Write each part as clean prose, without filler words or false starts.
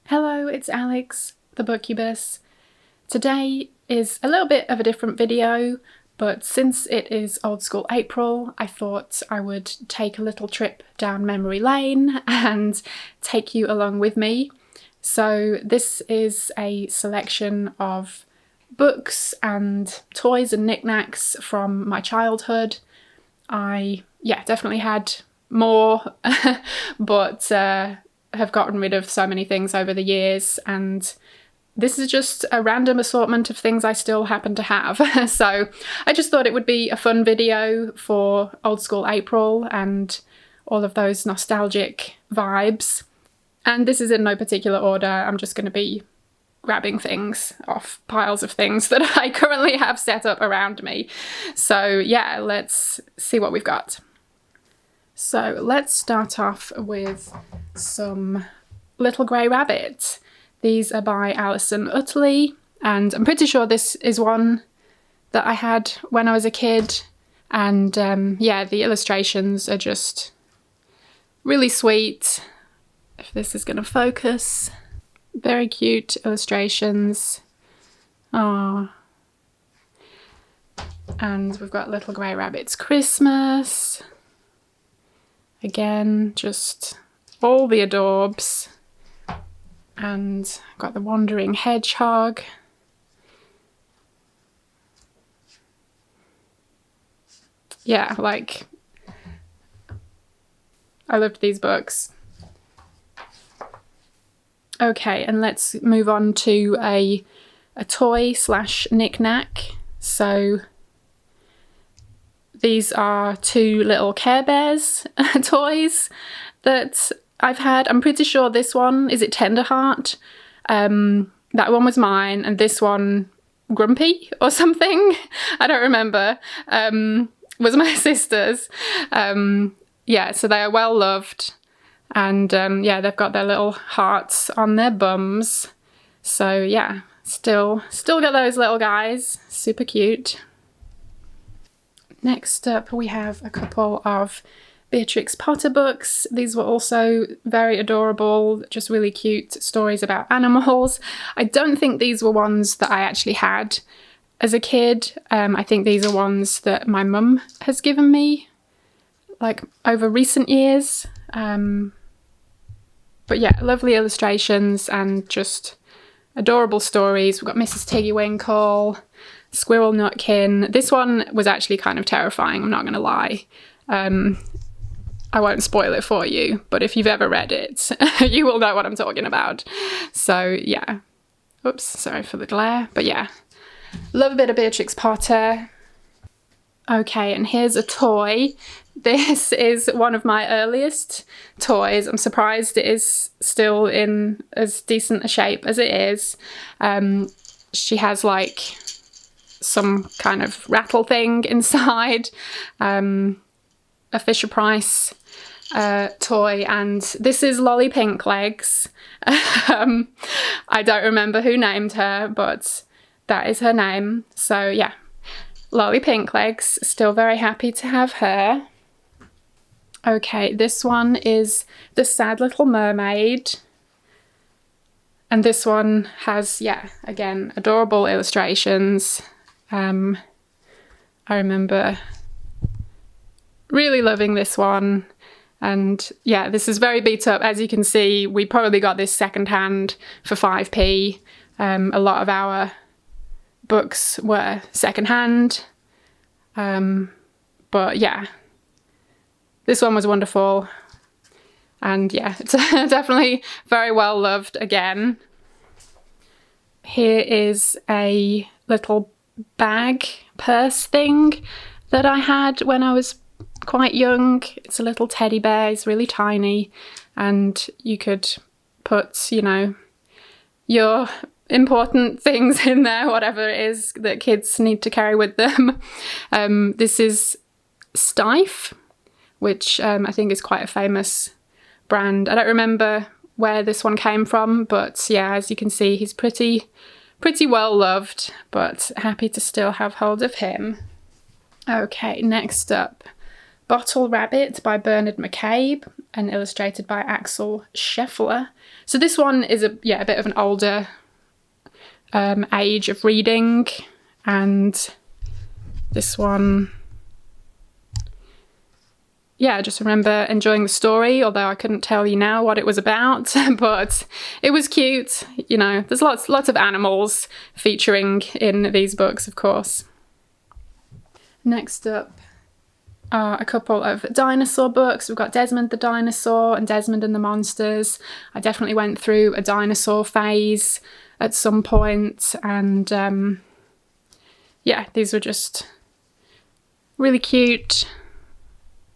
Hello, it's Alex, the Bookubus. Today is a little bit of a different video, but since it is Old School April, I thought I would take a little trip down memory lane and take you along with me. So this is a selection of books and toys and knickknacks from my childhood. I definitely had more, but have gotten rid of so many things over the years, and this is just a random assortment of things I still happen to have. So I just thought it would be a fun video for Old School April and all of those nostalgic vibes. And this is in no particular order. I'm just going to be grabbing things off piles of things that I currently have set up around me. So yeah, let's see what we've got. So let's start off with some Little Grey Rabbit. These are by Alison Uttley, and I'm pretty sure this is one that I had when I was a kid. And yeah, the illustrations are just really sweet. If this is going to focus. Very cute illustrations. Aww. And we've got Little Grey Rabbit's Christmas. Again, just all the adorbs. And got the Wandering Hedgehog. Yeah, like, I loved these books. Okay, and let's move on to a toy slash knick-knack. So these are two little Care Bears toys that I've had. I'm pretty sure this one, is it Tenderheart? That one was mine, and this one, Grumpy or something, I don't remember, was my sister's. Yeah, so they are well loved, and yeah, they've got their little hearts on their bums. So yeah, still got those little guys, super cute. Next up, we have a couple of Beatrix Potter books. These were also very adorable, just really cute stories about animals. I don't think these were ones that I actually had as a kid. I think these are ones that my mum has given me, like, over recent years. But yeah, lovely illustrations and just adorable stories. We've got Mrs. Tiggywinkle, Squirrel Nutkin. This one was actually kind of terrifying, I'm not going to lie. I won't spoil it for you, but if you've ever read it, you will know what I'm talking about. So yeah. Oops, sorry for the glare. But yeah, love a bit of Beatrix Potter. Okay, and here's a toy. This is one of my earliest toys. I'm surprised it is still in as decent a shape as it is. She has like some kind of rattle thing inside. A Fisher-Price toy, and this is Lolly Pink Legs. I don't remember who named her, but that is her name. So yeah, Lolly Pink Legs, still very happy to have her. Okay, this one is The Sad Little Mermaid. And this one has, yeah, again, adorable illustrations. I remember really loving this one. And yeah, this is very beat up. As you can see, we probably got this secondhand for 5p. A lot of our books were secondhand. But yeah, this one was wonderful. And yeah, it's definitely very well loved again. Here is a little bag purse thing that I had when I was quite young. It's a little teddy bear, it's really tiny, and you could put, you know, your important things in there, whatever it is that kids need to carry with them. This is Stife, which I think is quite a famous brand. I don't remember where this one came from, but yeah, as you can see, he's pretty well loved, but happy to still have hold of him. Okay, next up, Bottle Rabbit by Bernard McCabe and illustrated by Axel Scheffler. So this one is a bit of an older age of reading, and this one, yeah, I just remember enjoying the story, although I couldn't tell you now what it was about, but it was cute. You know, there's lots of animals featuring in these books, of course. Next up are a couple of dinosaur books. We've got Desmond the Dinosaur and Desmond and the Monsters. I definitely went through a dinosaur phase at some point, and yeah, these were just really cute,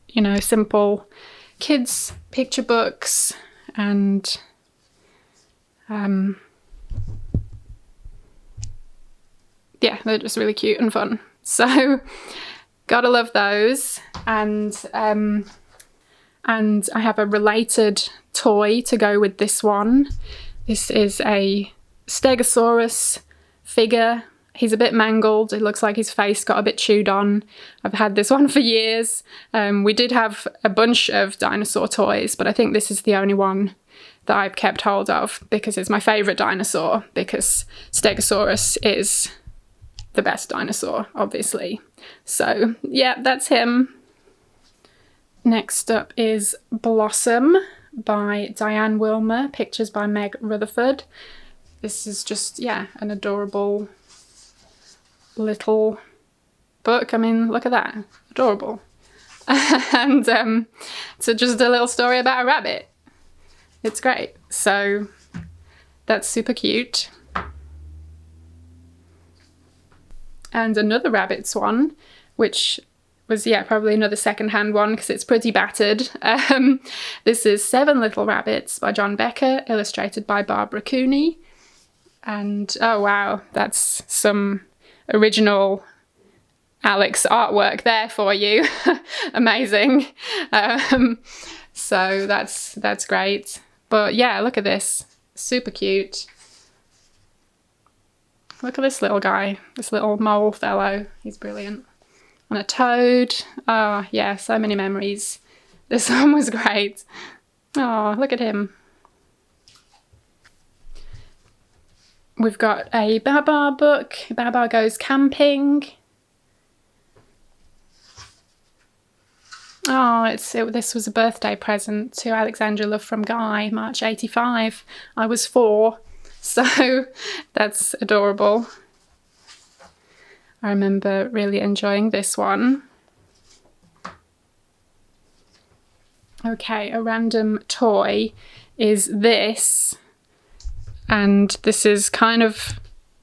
you know, simple kids picture books, and yeah, they're just really cute and fun. So gotta love those. And I have a related toy to go with this one. This is a Stegosaurus figure. He's a bit mangled. It looks like his face got a bit chewed on. I've had this one for years. We did have a bunch of dinosaur toys, but I think this is the only one that I've kept hold of because it's my favourite dinosaur, because Stegosaurus is the best dinosaur, obviously. So yeah, that's him. Next up is Blossom by Diane Wilmer, pictures by Meg Rutherford. This is just, yeah, an adorable little book. I mean, look at that, adorable. And so just a little story about a rabbit. It's great. So that's super cute. And another rabbits one, which was, yeah, probably another second-hand one because it's pretty battered. This is Seven Little Rabbits by John Becker, illustrated by Barbara Cooney. And oh wow, that's some original Alex artwork there for you. Amazing. So that's great. But yeah, look at this, super cute. Look at this little guy, this little mole fellow. He's brilliant. And a toad. Oh, yeah, so many memories. This one was great. Oh, look at him. We've got a Babar book. Babar Goes Camping. Oh, this was a birthday present to Alexandra Love from Guy, March 85. I was 4. So that's adorable. I remember really enjoying this one. Okay, a random toy is this. And this is kind of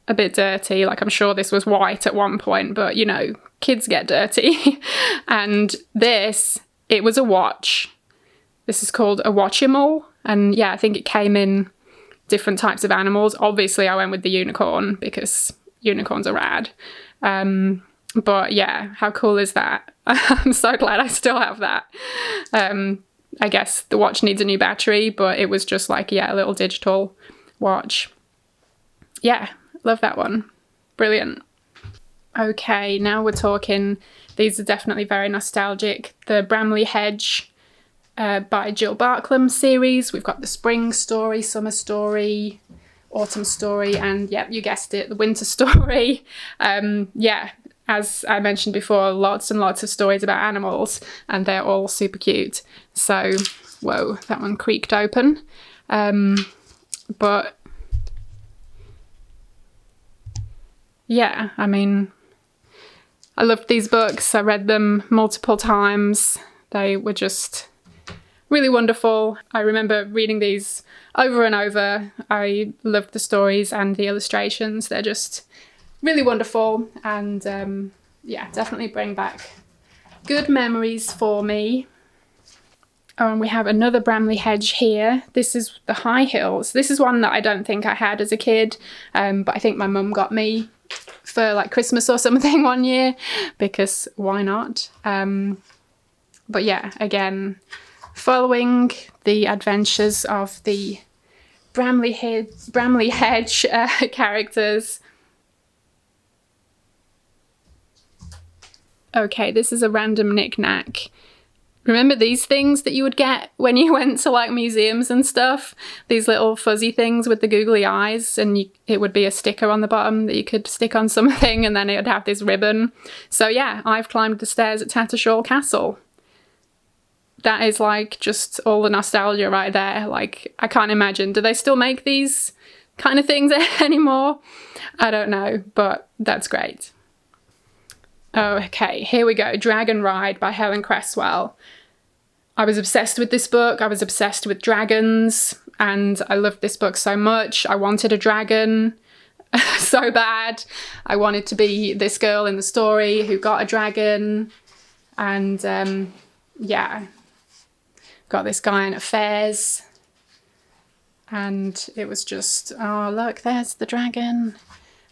a bit dirty. Like, I'm sure this was white at one point, but you know, kids get dirty. And it was a watch. This is called a Watchimal. And yeah, I think it came in different types of animals. Obviously I went with the unicorn because unicorns are rad. But yeah, how cool is that? I'm so glad I still have that. I guess the watch needs a new battery, but it was just like, yeah, a little digital watch. Yeah, love that one. Brilliant. Okay, now we're talking, these are definitely very nostalgic. The Bramley Hedge by Jill Barklam series. We've got the spring story, summer story, autumn story, and yep, you guessed it, the winter story. Yeah, as I mentioned before, lots and lots of stories about animals, and they're all super cute. So, whoa, that one creaked open. But yeah, I mean, I loved these books. I read them multiple times. They were just really wonderful. I remember reading these over and over. I loved the stories and the illustrations. They're just really wonderful, and yeah, definitely bring back good memories for me. Oh, and we have another Bramley Hedge here. This is The High Hills. This is one that I don't think I had as a kid, but I think my mum got me for like Christmas or something one year, because why not? But yeah, again, following the adventures of the Bramley Hedge characters. Okay, this is a random knick-knack. Remember these things that you would get when you went to like museums and stuff? These little fuzzy things with the googly eyes, and it would be a sticker on the bottom that you could stick on something, and then it would have this ribbon. So yeah, I've climbed the stairs at Tattershall Castle. That is like just all the nostalgia right there. Like, I can't imagine. Do they still make these kind of things anymore? I don't know, but that's great. Okay, here we go. Dragon Ride by Helen Cresswell. I was obsessed with this book. I was obsessed with dragons, and I loved this book so much. I wanted a dragon so bad. I wanted to be this girl in the story who got a dragon, and yeah, got this guy in affairs, and it was just, oh look, there's the dragon.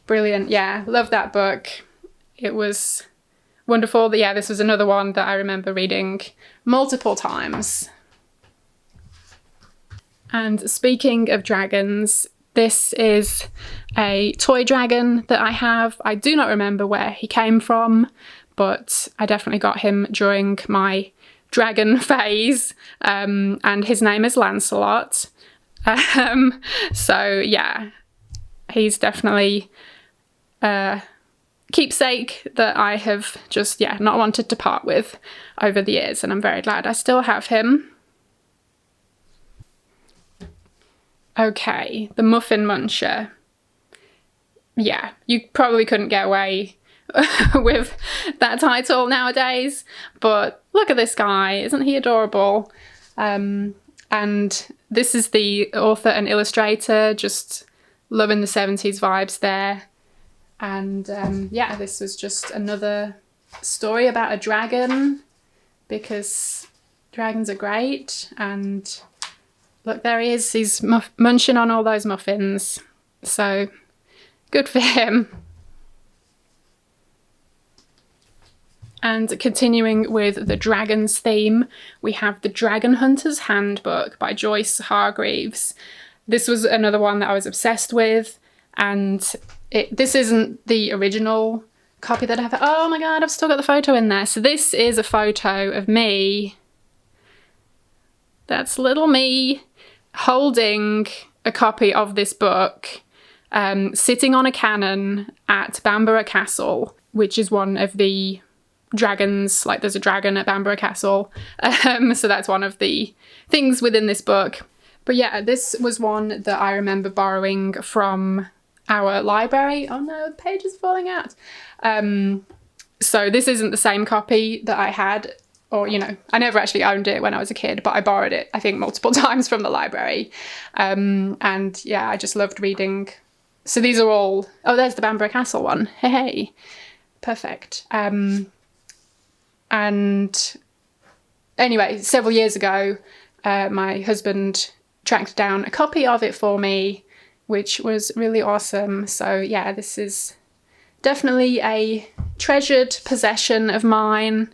Brilliant. Yeah, love that book. It was wonderful. Yeah, this was another one that I remember reading multiple times. And speaking of dragons, this is a toy dragon that I have. I do not remember where he came from, but I definitely got him during my dragon phase, and his name is Lancelot. So yeah, he's definitely keepsake that I have just, yeah, not wanted to part with over the years, and I'm very glad I still have him. Okay, the Muffin Muncher. Yeah, you probably couldn't get away with that title nowadays, but look at this guy, isn't he adorable? And this is the author and illustrator, just loving the 70s vibes there. And yeah, this was just another story about a dragon, because dragons are great. And look, there he is, he's munching on all those muffins, so good for him. And continuing with the dragons theme, we have The Dragon Hunter's Handbook by Joyce Hargreaves. This was another one that I was obsessed with, and this isn't the original copy that I have. Oh my god, I've still got the photo in there. So this is a photo of me. That's little me holding a copy of this book, sitting on a cannon at Bamborough Castle, which is one of the dragons. Like, there's a dragon at Bamborough Castle, so that's one of the things within this book. But yeah, this was one that I remember borrowing from our library. Oh no, the page is falling out. So this isn't the same copy that I had, or, you know, I never actually owned it when I was a kid, but I borrowed it, I think, multiple times from the library. And yeah, I just loved reading. So these are all, oh, there's the Bamborough Castle one. Hey, perfect. And anyway, several years ago, my husband tracked down a copy of it for me, which was really awesome. So yeah, this is definitely a treasured possession of mine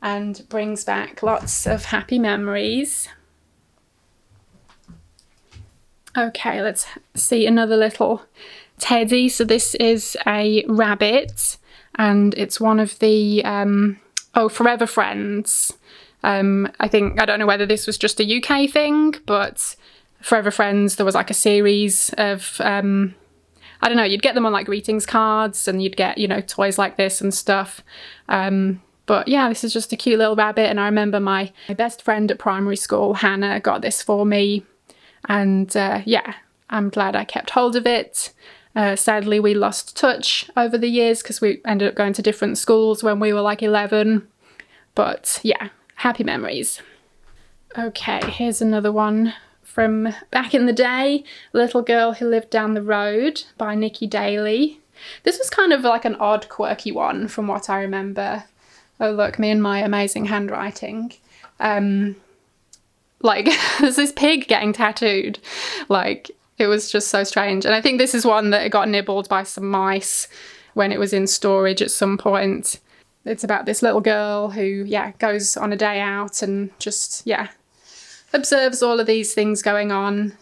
and brings back lots of happy memories. Okay, let's see another little teddy. So this is a rabbit, and it's one of the Forever Friends. I don't know whether this was just a UK thing, but Forever Friends, there was like a series of, I don't know, you'd get them on like greetings cards, and you'd get, you know, toys like this and stuff. But yeah, this is just a cute little rabbit, and I remember my best friend at primary school, Hannah, got this for me, and yeah, I'm glad I kept hold of it. Sadly, we lost touch over the years because we ended up going to different schools when we were like 11. But yeah, happy memories. Okay, here's another one from back in the day, Little Girl Who Lived Down the Road by Nikki Daly. This was kind of like an odd, quirky one from what I remember. Oh look, me and my amazing handwriting. Like, there's this pig getting tattooed. Like, it was just so strange. And I think this is one that got nibbled by some mice when it was in storage at some point. It's about this little girl who, yeah, goes on a day out and just, yeah, observes all of these things going on.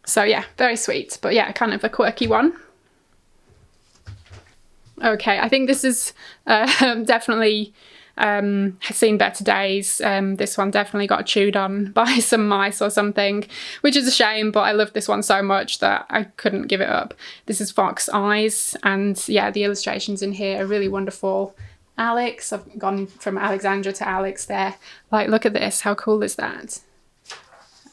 So yeah, very sweet, but yeah, kind of a quirky one. Okay, I think this is definitely has seen better days. This one definitely got chewed on by some mice or something, which is a shame, but I love this one so much that I couldn't give it up. This is Fox Eyes, and yeah, the illustrations in here are really wonderful. Alex, I've gone from Alexandra to Alex there. Like, look at this, how cool is that?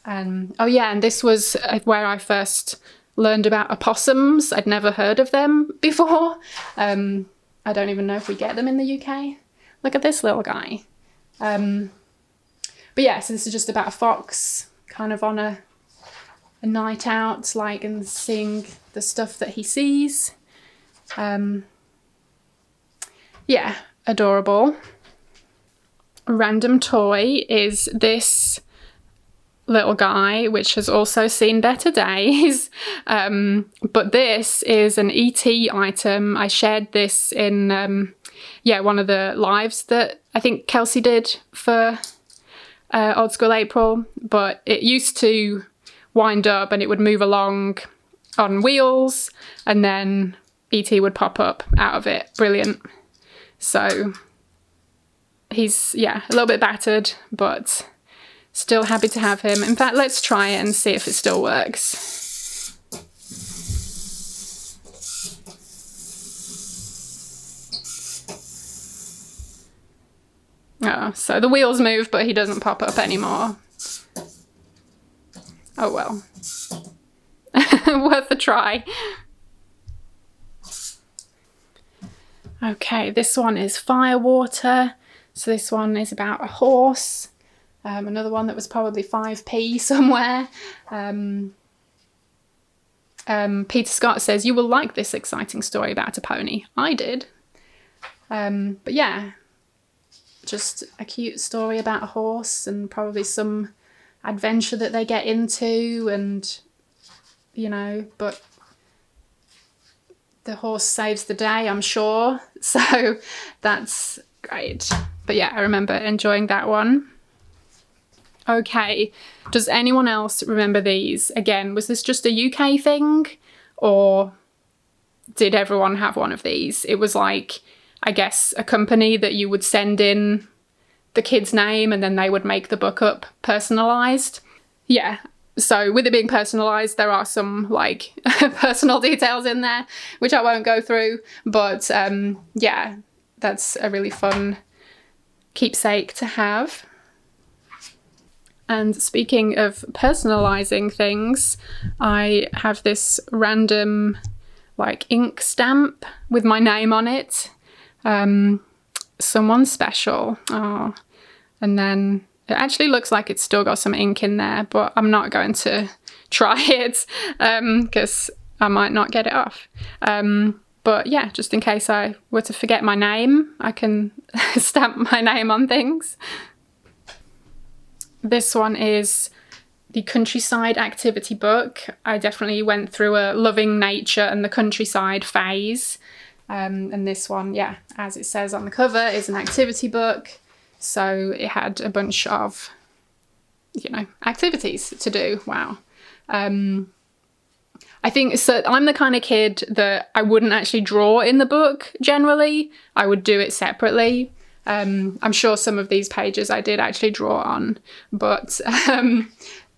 Oh yeah, and this was where I first learned about opossums. I'd never heard of them before. I don't even know if we get them in the UK. Look at this little guy. But yeah, so this is just about a fox kind of on a night out, like, and seeing the stuff that he sees. Yeah, adorable. A random toy is this little guy, which has also seen better days. But this is an ET item. I shared this in one of the lives that I think Kelsey did for Old School April, but it used to wind up and it would move along on wheels, and then ET would pop up out of it. Brilliant. So he's, yeah, a little bit battered, but still happy to have him. In fact, let's try it and see if it still works. Oh, so the wheels move, but he doesn't pop up anymore. Oh well. Worth a try. Okay, this one is Firewater. So this one is about a horse. Another one that was probably 5p somewhere. Peter Scott says, "You will like this exciting story about a pony." I did. But yeah, just a cute story about a horse and probably some adventure that they get into, and, you know, but the horse saves the day, I'm sure. So that's great. But yeah, I remember enjoying that one. Okay, does anyone else remember these? Again, was this just a UK thing, or did everyone have one of these? It was like, I guess, a company that you would send in the kid's name and then they would make the book up personalised. Yeah, so with it being personalised, there are some, like, personal details in there, which I won't go through, but yeah, that's a really fun keepsake to have. And speaking of personalising things, I have this random, like, ink stamp with my name on it. Someone special. Oh, and then it actually looks like it's still got some ink in there, but I'm not going to try it because I might not get it off. But yeah, just in case I were to forget my name, I can stamp my name on things. This one is the Countryside Activity Book. I definitely went through a loving nature and the countryside phase. And this one, yeah, as it says on the cover, is an activity book. So it had a bunch of, you know, activities to do. Wow. I think so. I'm the kind of kid that I wouldn't actually draw in the book generally. I would do it separately. I'm sure some of these pages I did actually draw on, but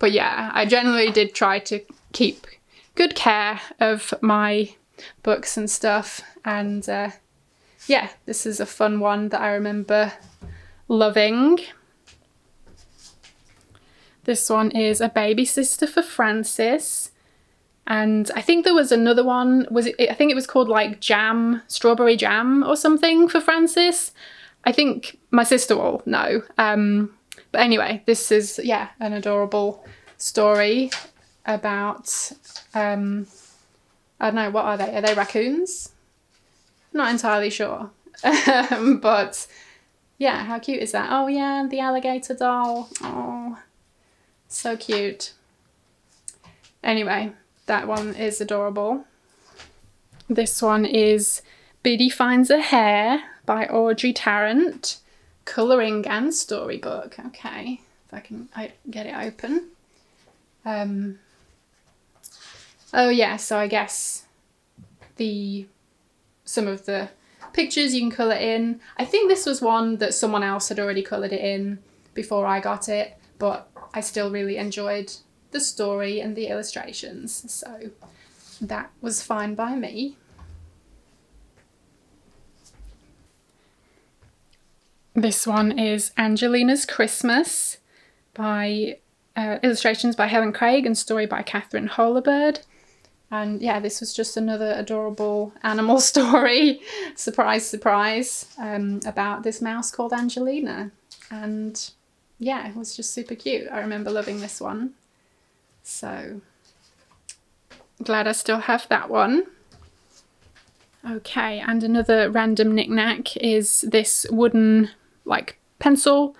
yeah, I generally did try to keep good care of my books and stuff, and yeah, this is a fun one that I remember loving. This one is A Baby Sister for Francis, and I think there was another one, I think it was called like Jam, Strawberry Jam or something for Francis. I think my sister will know. But anyway, this is, yeah, an adorable story about, I don't know, what are they? Are they raccoons? Not entirely sure. But yeah, how cute is that? Oh yeah, the alligator doll. Oh, so cute. Anyway, that one is adorable. This one is Biddy Finds a Hare by Audrey Tarrant. Colouring and storybook. Okay, if I can get it open. Oh yeah, so I guess some of the pictures you can colour in. I think this was one that someone else had already coloured it in before I got it, but I still really enjoyed the story and the illustrations, so that was fine by me. This one is Angelina's Christmas by illustrations by Helen Craig and story by Catherine Holabird. And yeah, this was just another adorable animal story, surprise, surprise, about this mouse called Angelina. And yeah, it was just super cute. I remember loving this one. So glad I still have that one. Okay, and another random knick-knack is this wooden like pencil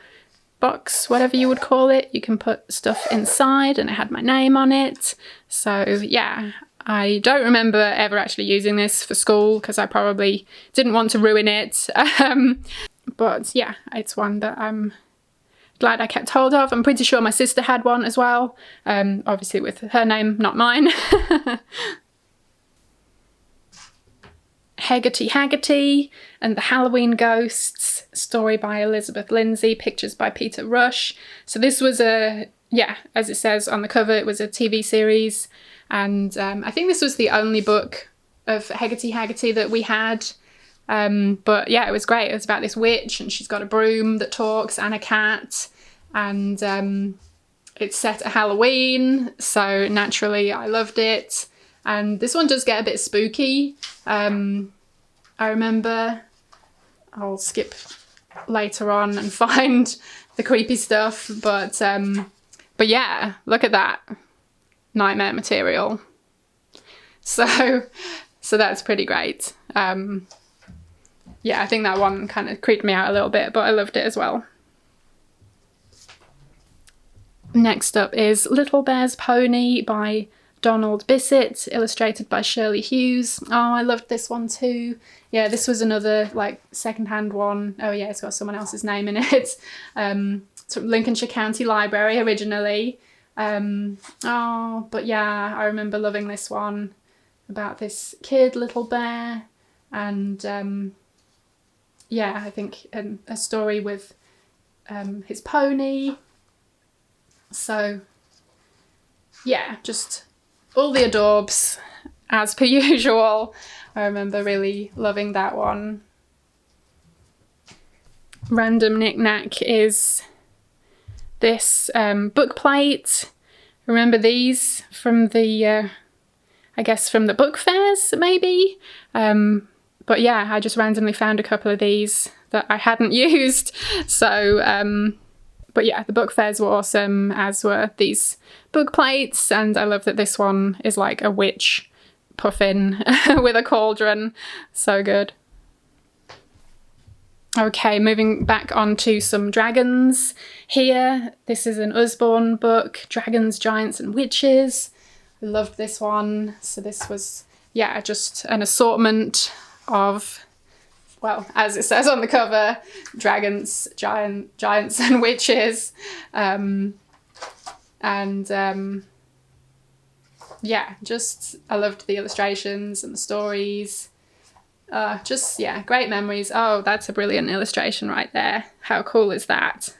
box, whatever you would call it. You can put stuff inside, and it had my name on it. So yeah, I don't remember ever actually using this for school because I probably didn't want to ruin it. But yeah, it's one that I'm glad I kept hold of. I'm pretty sure my sister had one as well, obviously with her name, not mine. Haggerty Haggerty and the Halloween Ghosts, story by Elizabeth Lindsay, pictures by Peter Rush. So this was a, yeah, as it says on the cover, it was a TV series, and I think this was the only book of Haggerty Haggerty that we had. But yeah, it was great. It was about this witch, and she's got a broom that talks and a cat, and it's set at Halloween, so naturally I loved it. And this one does get a bit spooky. I remember, I'll skip later on and find the creepy stuff, but yeah, look at that, nightmare material. So that's pretty great. Yeah, I think that one kind of creeped me out a little bit, but I loved it as well. Next up is Little Bear's Pony by Donald Bissett, illustrated by Shirley Hughes. Oh, I loved this one too. Yeah, this was another like second-hand one. Oh yeah, it's got someone else's name in it. It's from Lincolnshire County Library originally. Oh, but yeah, I remember loving this one about this kid, Little Bear, and yeah, I think a story with his pony. So yeah, just all the adorbs as per usual. I remember really loving that one. Random knick-knack is this book plate. Remember these from the, I guess from the book fairs maybe? But yeah, I just randomly found a couple of these that I hadn't used. So, but yeah, the book fairs were awesome, as were these book plates, and I love that this one is like a witch puffin with a cauldron. So good. Okay, moving back on to some dragons here. This is an Usborne book, Dragons, Giants and Witches. I loved this one. So this was, yeah, just an assortment of, well, as it says on the cover, dragons, giants and witches. Yeah, just, I loved the illustrations and the stories. Just, yeah, great memories. Oh, that's a brilliant illustration right there. How cool is that?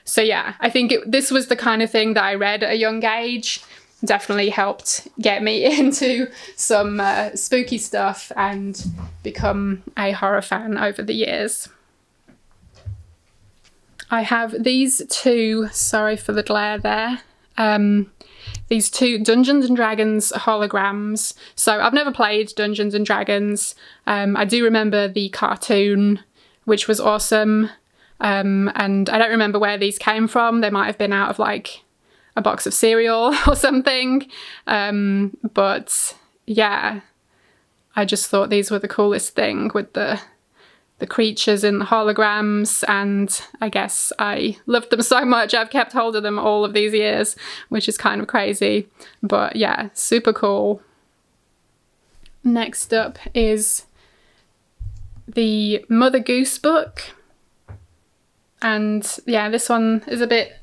So yeah, I think this was the kind of thing that I read at a young age. Definitely helped get me into some spooky stuff and become a horror fan over the years. I have these two, sorry for the glare there, these two Dungeons and Dragons holograms. So I've never played Dungeons and Dragons. I do remember the cartoon, which was awesome. And I don't remember where these came from. They might have been out of like a box of cereal or something. But yeah, I just thought these were the coolest thing with the creatures in the holograms, and I guess I loved them so much I've kept hold of them all of these years, which is kind of crazy. But yeah, super cool. Next up is the Mother Goose book, and yeah, this one is a bit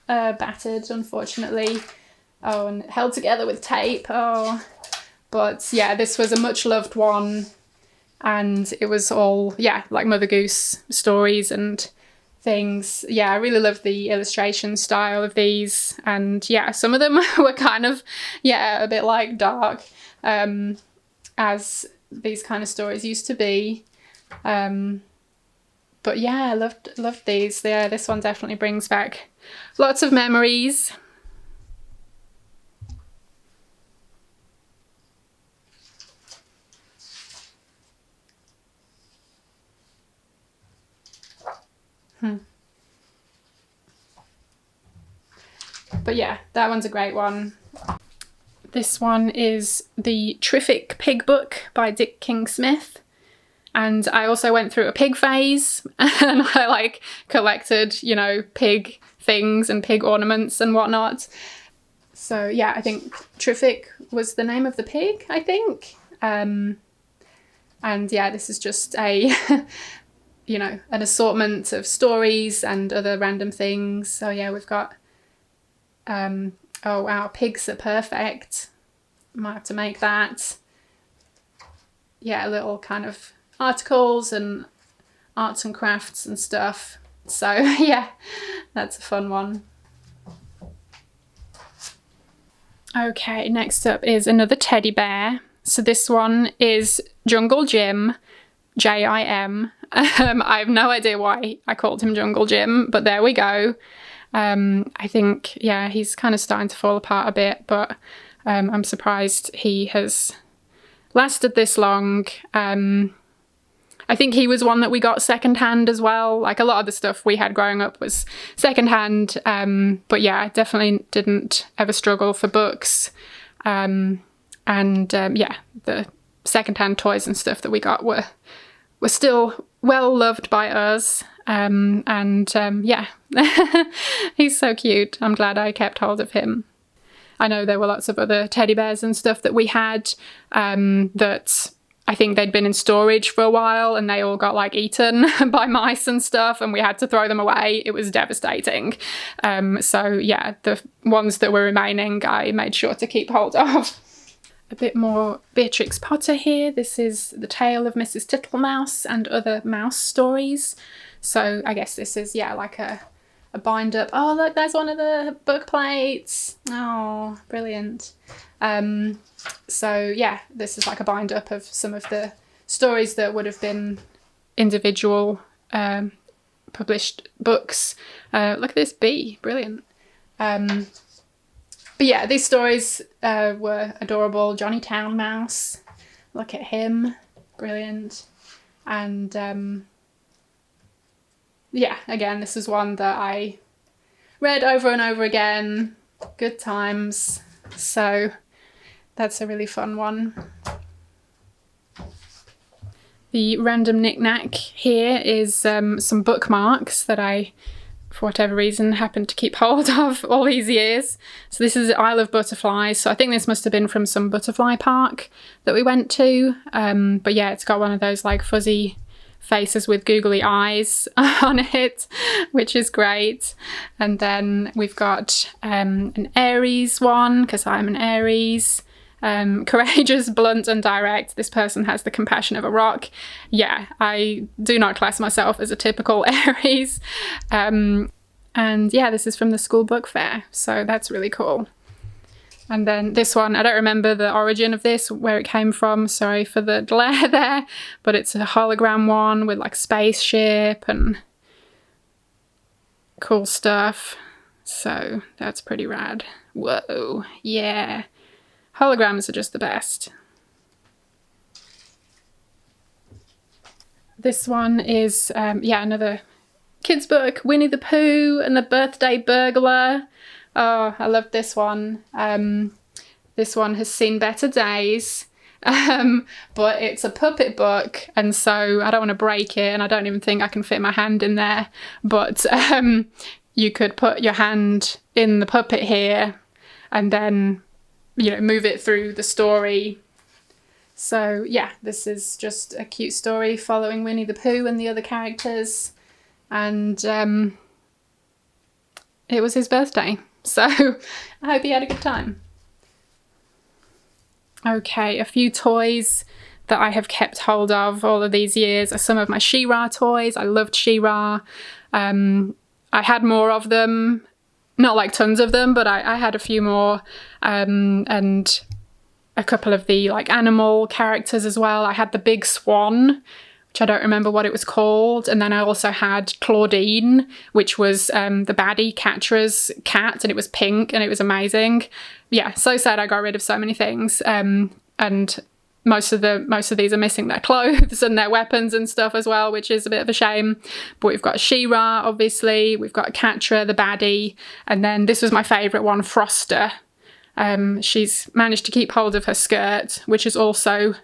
battered, unfortunately. Oh, and held together with tape. Oh, but yeah, this was a much loved one. and it was all, yeah, like Mother Goose stories and things. Yeah, I really love the illustration style of these, and yeah, some of them were kind of, yeah, a bit like dark, as these kind of stories used to be. But yeah, I loved these. Yeah, this one definitely brings back lots of memories. But yeah, that one's a great one. This one is the Terrific Pig Book by Dick King-Smith. And I also went through a pig phase, and I like collected, you know, pig things and pig ornaments and whatnot. So yeah, I think Terrific was the name of the pig, I think. And yeah, this is just a, you know, an assortment of stories and other random things. So yeah, we've got, oh wow, pigs are perfect. Might have to make that. Yeah, a little kind of articles and arts and crafts and stuff. So yeah, that's a fun one. Okay, next up is another teddy bear. So this one is Jungle Jim, Jim. I have no idea why I called him Jungle Jim, but there we go. I think, yeah, he's kind of starting to fall apart a bit, but I'm surprised he has lasted this long. I think he was one that we got secondhand as well. Like a lot of the stuff we had growing up was secondhand. But yeah, I definitely didn't ever struggle for books. Yeah, the secondhand toys and stuff that we got were still well loved by us. Yeah, he's so cute. I'm glad I kept hold of him. I know there were lots of other teddy bears and stuff that we had that I think they'd been in storage for a while and they all got like eaten by mice and stuff and we had to throw them away. It was devastating. So yeah, the ones that were remaining I made sure to keep hold of. A bit more Beatrix Potter here. This is The Tale of Mrs. Tittlemouse and Other Mouse Stories. So I guess this is, yeah, like a bind up. Oh, look, there's one of the book plates. Oh, brilliant. So yeah, this is like a bind up of some of the stories that would have been individual published books. Look at this bee, brilliant. But yeah, these stories were adorable. Johnny Town Mouse, look at him, brilliant. And yeah, again, this is one that I read over and over again. Good times. So that's a really fun one. The random knick-knack here is some bookmarks that I, for whatever reason, happened to keep hold of all these years. So this is Isle of Butterflies. So I think this must have been from some butterfly park that we went to. But yeah, it's got one of those like fuzzy faces with googly eyes on it, which is great. And then we've got an Aries one, because I'm an Aries. Courageous, blunt and direct. This person has the compassion of a rock. Yeah, I do not class myself as a typical Aries. And yeah, this is from the school book fair, so that's really cool. And then this one, I don't remember the origin of this, where it came from, sorry for the glare there, but it's a hologram one with like spaceship and cool stuff. So that's pretty rad. Whoa, yeah. Holograms are just the best. This one is, yeah, another kids book, Winnie the Pooh and the Birthday Burglar. Oh, I love this one. This one has seen better days, but it's a puppet book, and so I don't want to break it, and I don't even think I can fit my hand in there, but you could put your hand in the puppet here and then, you know, move it through the story. So yeah, this is just a cute story following Winnie the Pooh and the other characters, and it was his birthday, so I hope he had a good time. Okay, a few toys that I have kept hold of all of these years are some of my She-Ra toys. I loved She-Ra. I had more of them, not like tons of them, but I had a few more, and a couple of the like animal characters as well. I had the big swan, which I don't remember what it was called, and then I also had Claudine, which was the baddie Catra's cat, and it was pink and it was amazing. Yeah, so sad I got rid of so many things, and most of these are missing their clothes and their weapons and stuff as well, which is a bit of a shame. But we've got She-Ra, obviously, we've got Catra, the baddie, and then this was my favourite one, Froster. She's managed to keep hold of her skirt, which is also,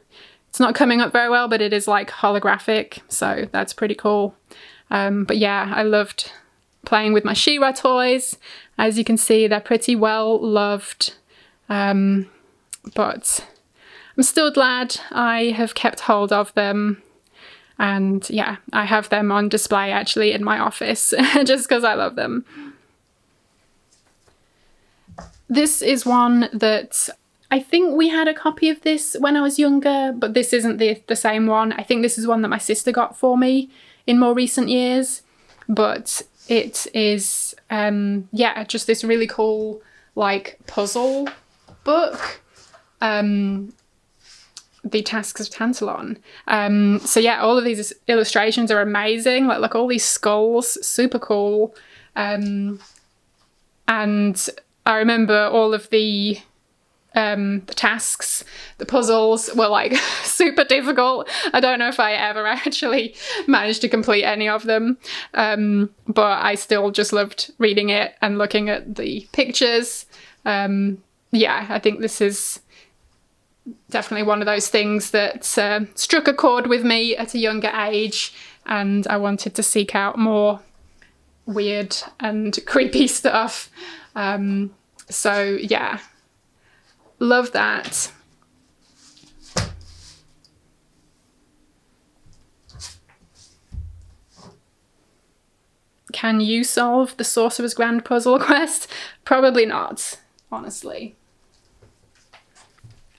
it's not coming up very well, but it is like holographic, so that's pretty cool. But yeah, I loved playing with my She-Ra toys. As you can see, they're pretty well loved, but I'm still glad I have kept hold of them. And yeah, I have them on display actually in my office just because I love them. This is one that I think we had a copy of this when I was younger, but this isn't the same one. I think this is one that my sister got for me in more recent years, but it is, yeah, just this really cool like puzzle book. The Tasks of Tantalon. So yeah, all of these illustrations are amazing. Like, look, all these skulls, super cool. And I remember all of the tasks, the puzzles were like super difficult. I don't know if I ever actually managed to complete any of them, but I still just loved reading it and looking at the pictures. Yeah, I think this is definitely one of those things that struck a chord with me at a younger age, and I wanted to seek out more weird and creepy stuff. So yeah, love that. Can you solve the Sorcerer's Grand Puzzle quest? Probably not, honestly.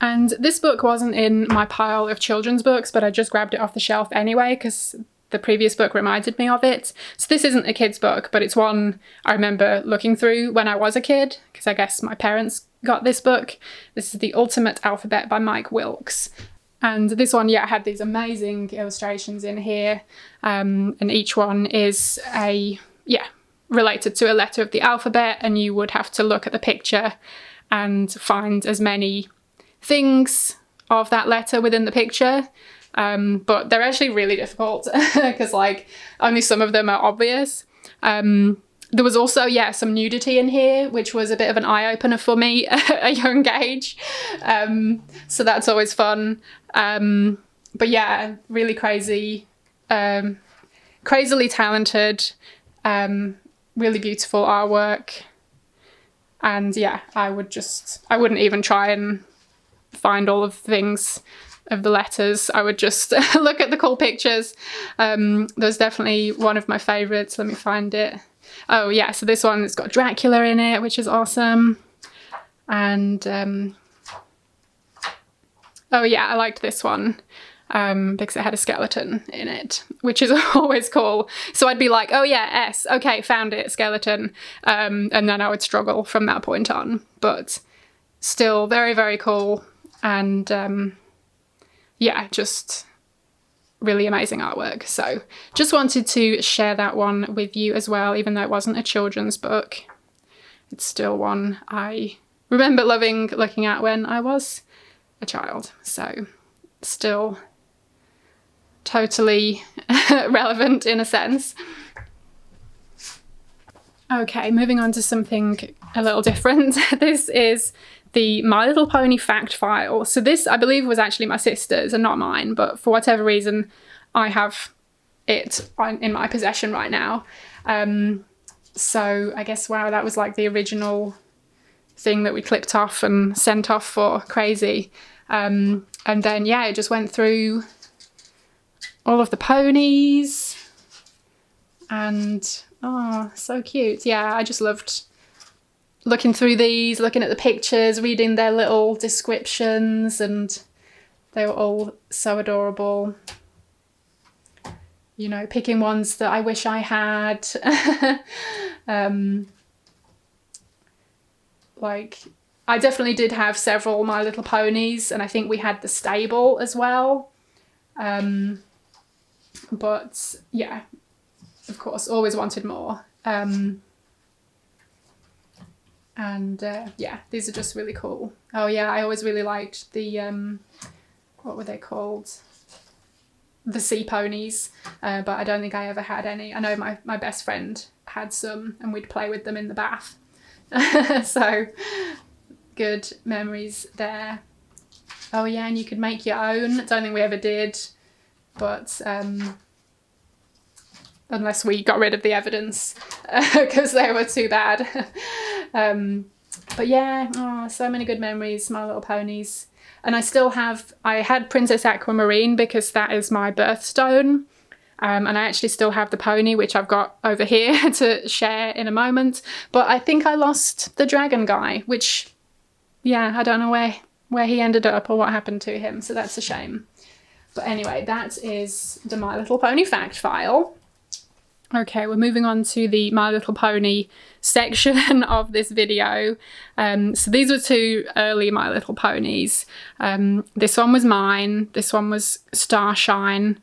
And this book wasn't in my pile of children's books, but I just grabbed it off the shelf anyway because the previous book reminded me of it. So this isn't a kid's book, but it's one I remember looking through when I was a kid, because I guess my parents got this book. This is The Ultimate Alphabet by Mike Wilkes. And this one, yeah, had these amazing illustrations in here. And each one is related to a letter of the alphabet, and you would have to look at the picture and find as many things of that letter within the picture, but they're actually really difficult because like only some of them are obvious. There was also, yeah, some nudity in here, which was a bit of an eye-opener for me at a young age, so that's always fun. But yeah, really crazy, crazily talented, really beautiful artwork. And yeah, I wouldn't even try and find all of the things of the letters. I would just look at the cool pictures. There's definitely one of my favorites. Let me find it. Oh yeah, so this one, it's got Dracula in it, which is awesome. And oh yeah, I liked this one because it had a skeleton in it, which is always cool. So I'd be like, oh yeah, S, okay, found it, skeleton. And then I would struggle from that point on, but still very, very cool. And yeah, just really amazing artwork. So just wanted to share that one with you as well, even though it wasn't a children's book. It's still one I remember loving looking at when I was a child. So still totally relevant in a sense. Okay, moving on to something a little different. This is the My Little Pony fact file. So this, I believe, was actually my sister's and not mine, but for whatever reason, I have it in my possession right now. So I guess, wow, that was like the original thing that we clipped off and sent off for crazy. And then, yeah, it just went through all of the ponies and, oh, so cute. Yeah, I just loved looking through these, looking at the pictures, reading their little descriptions, and They were all so adorable. You know, picking ones that I wish I had. Like, I definitely did have several My Little Ponies, and I think we had the stable as well. But yeah, of course, always wanted more. Yeah, these are just really cool. Oh yeah, I always really liked the, what were they called? The sea ponies, but I don't think I ever had any. I know my best friend had some, and we'd play with them in the bath. So good memories there. Oh yeah, and you could make your own. Don't think we ever did, but unless we got rid of the evidence because they were too bad. But yeah, oh, so many good memories, My Little Ponies. And I had Princess Aquamarine because that is my birthstone. And I actually still have the pony, which I've got over here to share in a moment. But I think I lost the dragon guy, which, yeah, I don't know where he ended up or what happened to him. So that's a shame. But anyway, that is the My Little Pony fact file. Okay, we're moving on to the My Little Pony section of this video. So these were two early My Little Ponies. This one was mine. This one was Starshine.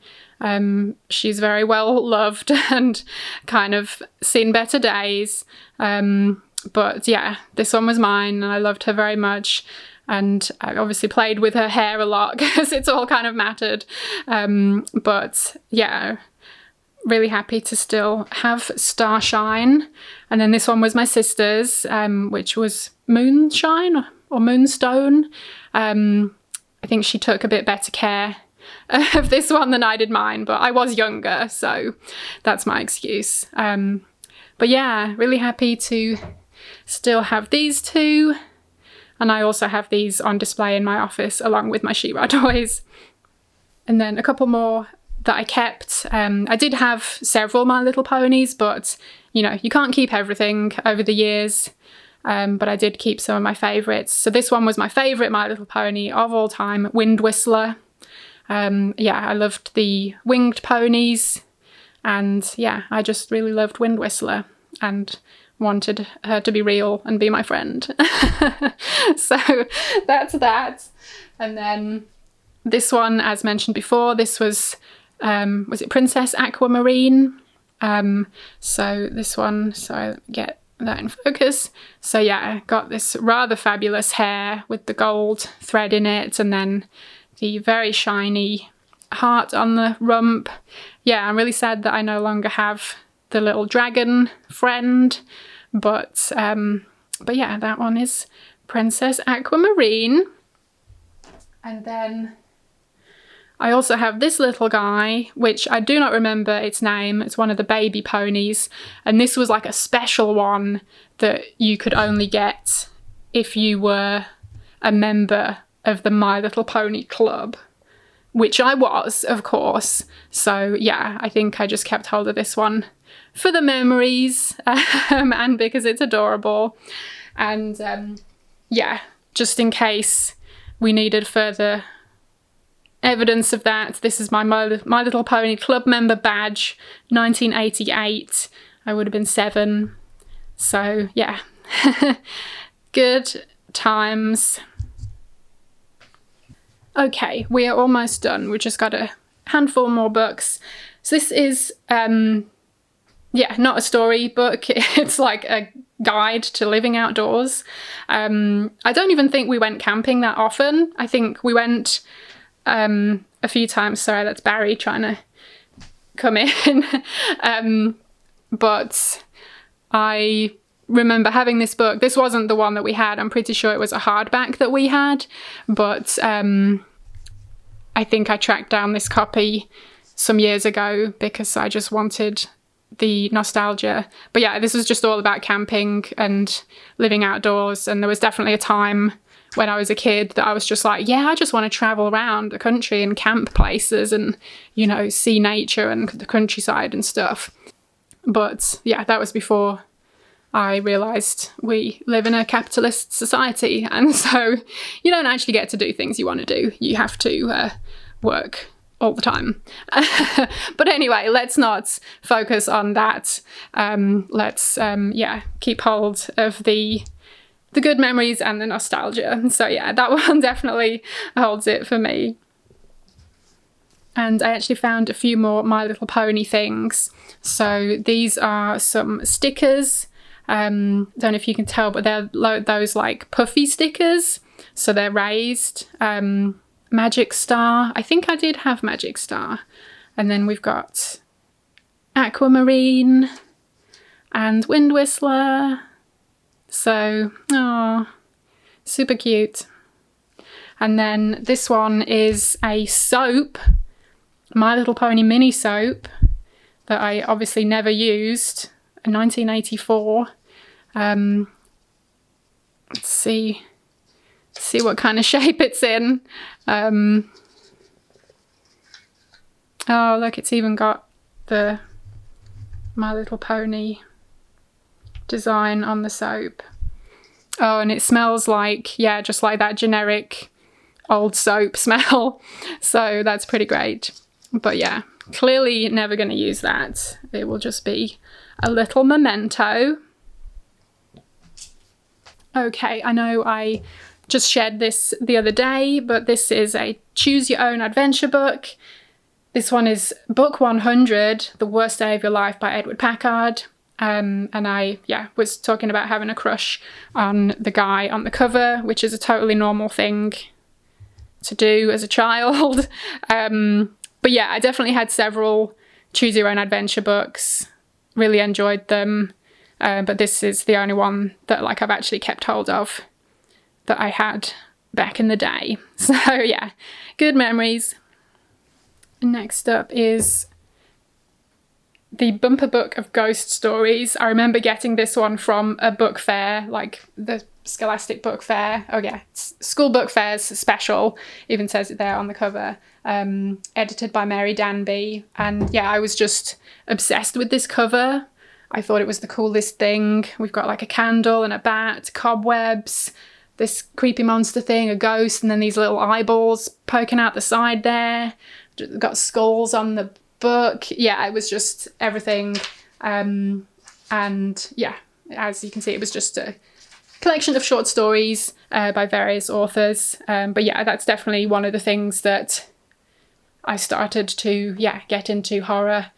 She's very well loved and kind of seen better days. But yeah, this one was mine and I loved her very much. And I obviously played with her hair a lot because it's all kind of matted. But yeah, really happy to still have Starshine. And then this one was my sister's, which was Moonshine or Moonstone. I think she took a bit better care of this one than I did mine, but I was younger, so that's my excuse. But yeah, really happy to still have these two. And I also have these on display in my office along with my She-Ra toys. And then a couple more that I kept. I did have several My Little Ponies, but you know, you can't keep everything over the years. But I did keep some of my favourites. So this one was my favourite My Little Pony of all time, Wind Whistler. Yeah, I loved the winged ponies. And yeah, I just really loved Wind Whistler and wanted her to be real and be my friend. So that's that. And then this one, as mentioned before, this was it Princess Aquamarine? So this one, so get that in focus. So yeah, I got this rather fabulous hair with the gold thread in it, and then the very shiny heart on the rump. Yeah, I'm really sad that I no longer have the little dragon friend, but yeah, that one is Princess Aquamarine. And then I also have this little guy, which I do not remember its name. It's one of the baby ponies. And this was like a special one that you could only get if you were a member of the My Little Pony Club, which I was, of course. So yeah, I think I just kept hold of this one for the memories and because it's adorable. And yeah, just in case we needed further evidence of that, this is my Little Pony Club member badge, 1988. I would have been 7. So yeah, good times. Okay, we are almost done. We've just got a handful more books. So this is, yeah, not a story book. It's like a guide to living outdoors. I don't even think we went camping that often. I think we went a few times. Sorry, that's Barry trying to come in. But I remember having this book. This wasn't the one that we had. I'm pretty sure it was a hardback that we had, but I think I tracked down this copy some years ago because I just wanted the nostalgia. But yeah, this was just all about camping and living outdoors, and there was definitely a time when I was a kid that I was just like, yeah, I just want to travel around the country and camp places and, you know, see nature and the countryside and stuff. But yeah, that was before I realised we live in a capitalist society, and so you don't actually get to do things you want to do. You have to work all the time. But anyway, let's not focus on that. Let's keep hold of the good memories and the nostalgia. So yeah, that one definitely holds it for me. And I actually found a few more My Little Pony things. So these are some stickers. Don't know if you can tell, but they're those like puffy stickers. So they're raised. Magic Star. I think I did have Magic Star. And then we've got Aquamarine and Wind Whistler. So, oh, super cute. And then this one is a soap, My Little Pony mini soap, that I obviously never used, in 1984. Let's see what kind of shape it's in. Oh, look, it's even got the My Little Pony design on the soap. Oh, and it smells like, yeah, just like that generic old soap smell. So that's pretty great. But yeah, clearly never going to use that. It will just be a little memento. Okay, I know I just shared this the other day, but this is a choose your own adventure book. This one is book 100, The Worst Day of Your Life by Edward Packard. And I, was talking about having a crush on the guy on the cover, which is a totally normal thing to do as a child. But yeah, I definitely had several choose your own adventure books, really enjoyed them. But this is the only one that like I've actually kept hold of that I had back in the day. So yeah, good memories. Next up is the bumper book of ghost stories. I remember getting this one from a book fair, like the Scholastic Book Fair. Oh yeah, it's School Book Fair's special, even says it there on the cover. Edited by Mary Danby. And yeah, I was just obsessed with this cover. I thought it was the coolest thing. We've got like a candle and a bat, cobwebs, this creepy monster thing, a ghost, and then these little eyeballs poking out the side there. Got skulls on the book. Yeah, it was just everything. And yeah, as you can see, it was just a collection of short stories by various authors. But yeah, that's definitely one of the things that I started to, get into horror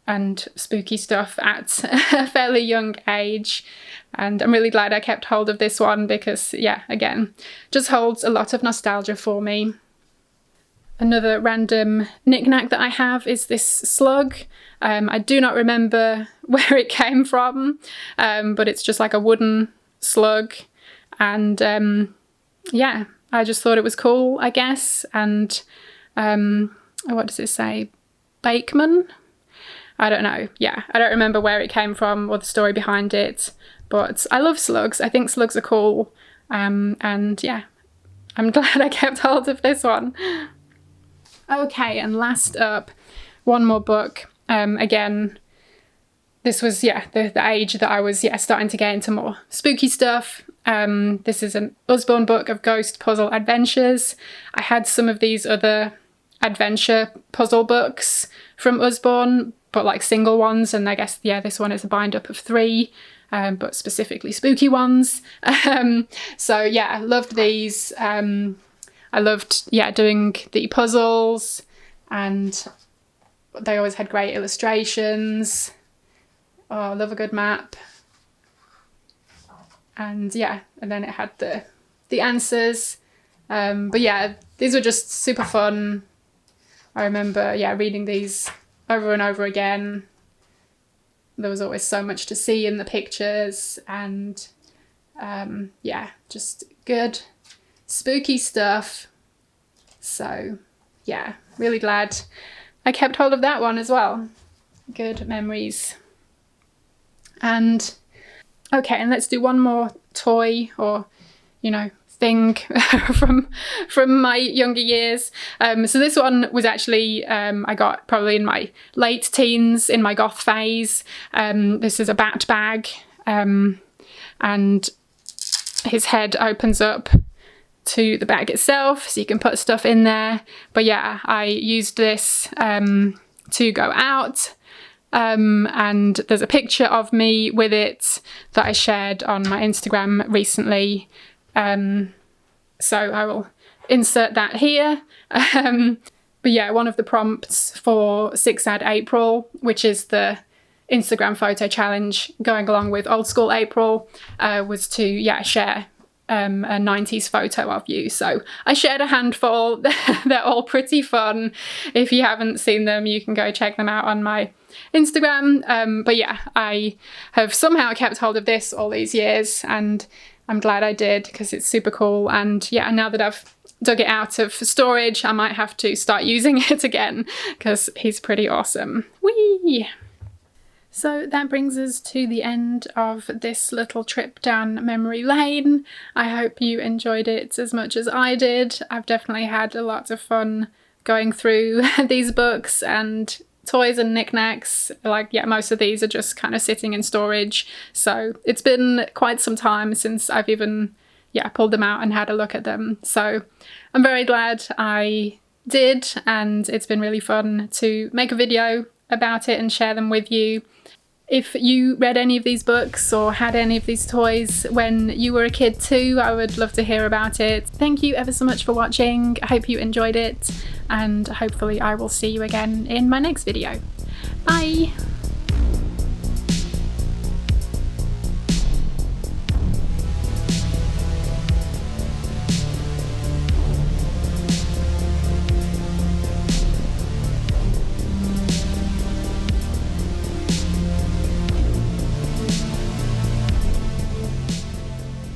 and spooky stuff at a fairly young age. And I'm really glad I kept hold of this one because, again, just holds a lot of nostalgia for me. Another random knick-knack that I have is this slug. I do not remember where it came from, but it's just like a wooden slug. And I just thought it was cool, I guess. And what does it say? Bakeman? I don't know. Yeah, I don't remember where it came from or the story behind it. But I love slugs. I think slugs are cool. And yeah, I'm glad I kept hold of this one. Okay, and last up, one more book. Again, this was, the age that I was, starting to get into more spooky stuff. This is an Usborne book of ghost puzzle adventures. I had some of these other adventure puzzle books from Usborne, but like single ones, and I guess, this one is a bind-up of 3, but specifically spooky ones. So yeah, I loved these. I loved, doing the puzzles, and they always had great illustrations. Oh, I love a good map. And and then it had the answers. But yeah, these were just super fun. I remember, reading these over and over again. There was always so much to see in the pictures, and just good spooky stuff. So yeah, really glad I kept hold of that one as well. Good memories. And okay, and let's do one more toy or thing from my younger years. So this one was actually I got probably in my late teens, in my goth phase. This is a bat bag. and his head opens up to the bag itself, so you can put stuff in there. But yeah, I used this to go out, and there's a picture of me with it that I shared on my Instagram recently, so I will insert that here. But yeah, one of the prompts for 6 Ad April, which is the Instagram photo challenge going along with Old School April, was to share a 90s photo of you. So I shared a handful. They're all pretty fun. If you haven't seen them, you can go check them out on my Instagram. But yeah, I have somehow kept hold of this all these years, and I'm glad I did, because it's super cool. And yeah, now that I've dug it out of storage, I might have to start using it again, because he's pretty awesome. Whee! So that brings us to the end of this little trip down memory lane. I hope you enjoyed it as much as I did. I've definitely had a lot of fun going through these books and toys and knickknacks. Like, yeah, most of these are just kind of sitting in storage. So it's been quite some time since I've even, pulled them out and had a look at them. So I'm very glad I did, and it's been really fun to make a video about it and share them with you. If you read any of these books or had any of these toys when you were a kid too, I would love to hear about it. Thank you ever so much for watching. I hope you enjoyed it, and hopefully I will see you again in my next video. Bye!